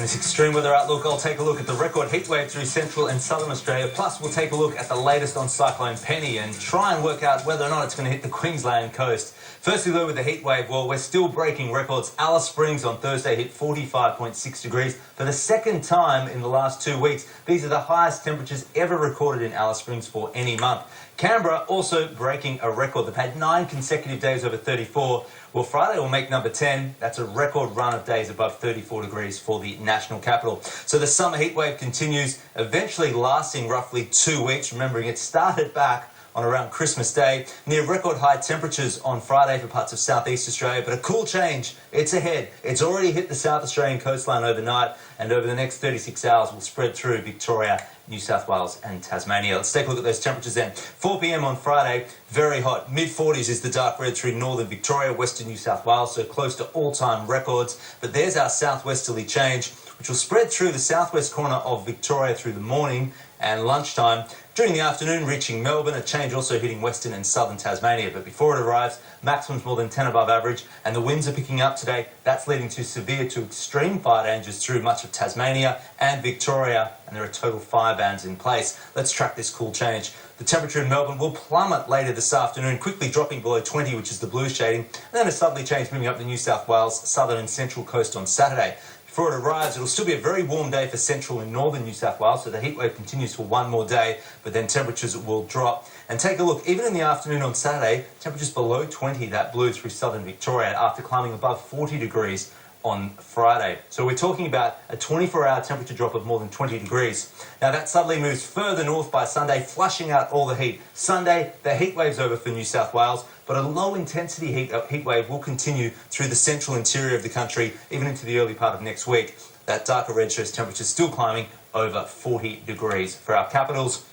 In this extreme weather outlook, I'll take a look at the record heatwave through central and southern Australia. Plus, we'll take a look at the latest on Cyclone Penny and try and work out whether or not it's going to hit the Queensland coast. Firstly, though, with the heatwave, well, we're still breaking records. Alice Springs on Thursday hit 45.6 degrees for the second time in the last 2 weeks. These are the highest temperatures ever recorded in Alice Springs for any month. Canberra also breaking a record. They've had 9 consecutive days over 34. Well, Friday will make number 10. That's a record run of days above 34 degrees for the national capital. So the summer heatwave continues, eventually lasting roughly 2 weeks. Remembering it started back on around Christmas Day, near record high temperatures on Friday for parts of southeast Australia, but a cool change, it's ahead. It's already hit the South Australian coastline overnight, and over the next 36 hours will spread through Victoria, New South Wales and Tasmania. Let's take a look at those temperatures then. 4 p.m. on Friday, very hot. Mid-40s is the dark red through northern Victoria, western New South Wales, so close to all-time records. But there's our southwesterly change, which will spread through the southwest corner of Victoria through the morning and lunchtime. During the afternoon, reaching Melbourne, a change also hitting western and southern Tasmania. But before it arrives, maximums more than 10 above average, and the winds are picking up today. That's leading to severe to extreme fire dangers through much of Tasmania and Victoria, and there are total fire bans in place. Let's track this cool change. The temperature in Melbourne will plummet later this afternoon, quickly dropping below 20, which is the blue shading, and then a southerly change moving up the New South Wales, southern and central coast on Saturday. Before it arrives, it'll still be a very warm day for central and northern New South Wales, so the heatwave continues for one more day, but then temperatures will drop. And take a look, even in the afternoon on Saturday, temperatures below 20, that blue through southern Victoria, after climbing above 40 degrees on Friday. So we're talking about a 24-hour temperature drop of more than 20 degrees. Now that suddenly moves further north by Sunday, flushing out all the heat. Sunday, the heat wave's over for New South Wales, but a low-intensity heat wave will continue through the central interior of the country, even into the early part of next week. That darker red shows temperatures still climbing over 40 degrees. For our capitals,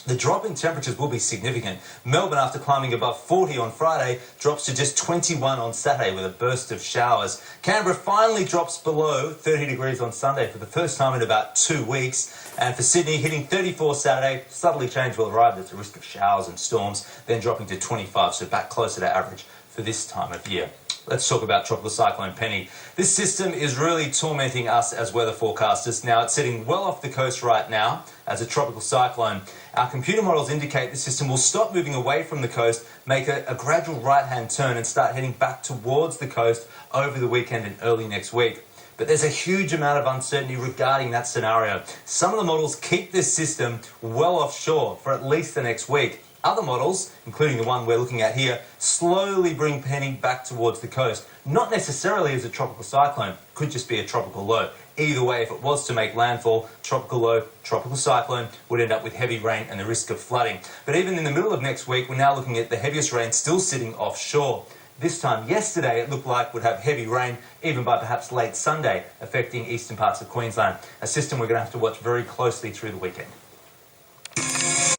the drop in temperatures will be significant. Melbourne, after climbing above 40 on Friday, drops to just 21 on Saturday with a burst of showers. Canberra finally drops below 30 degrees on Sunday for the first time in about 2 weeks. And for Sydney, hitting 34 Saturday, subtly change will arrive. There's a risk of showers and storms, then dropping to 25, so back closer to average for this time of year. Let's talk about Tropical Cyclone Penny. This system is really tormenting us as weather forecasters. Now, it's sitting well off the coast right now as a tropical cyclone. Our computer models indicate the system will stop moving away from the coast, make a gradual right-hand turn and start heading back towards the coast over the weekend and early next week. But there's a huge amount of uncertainty regarding that scenario. Some of the models keep this system well offshore for at least the next week. Other models, including the one we're looking at here, slowly bring Penny back towards the coast. Not necessarily as a tropical cyclone, could just be a tropical low. Either way, if it was to make landfall, tropical low, tropical cyclone would end up with heavy rain and the risk of flooding. But even in the middle of next week, we're now looking at the heaviest rain still sitting offshore. This time yesterday, it looked like would have heavy rain, even by perhaps late Sunday, affecting eastern parts of Queensland. A system we're going to have to watch very closely through the weekend.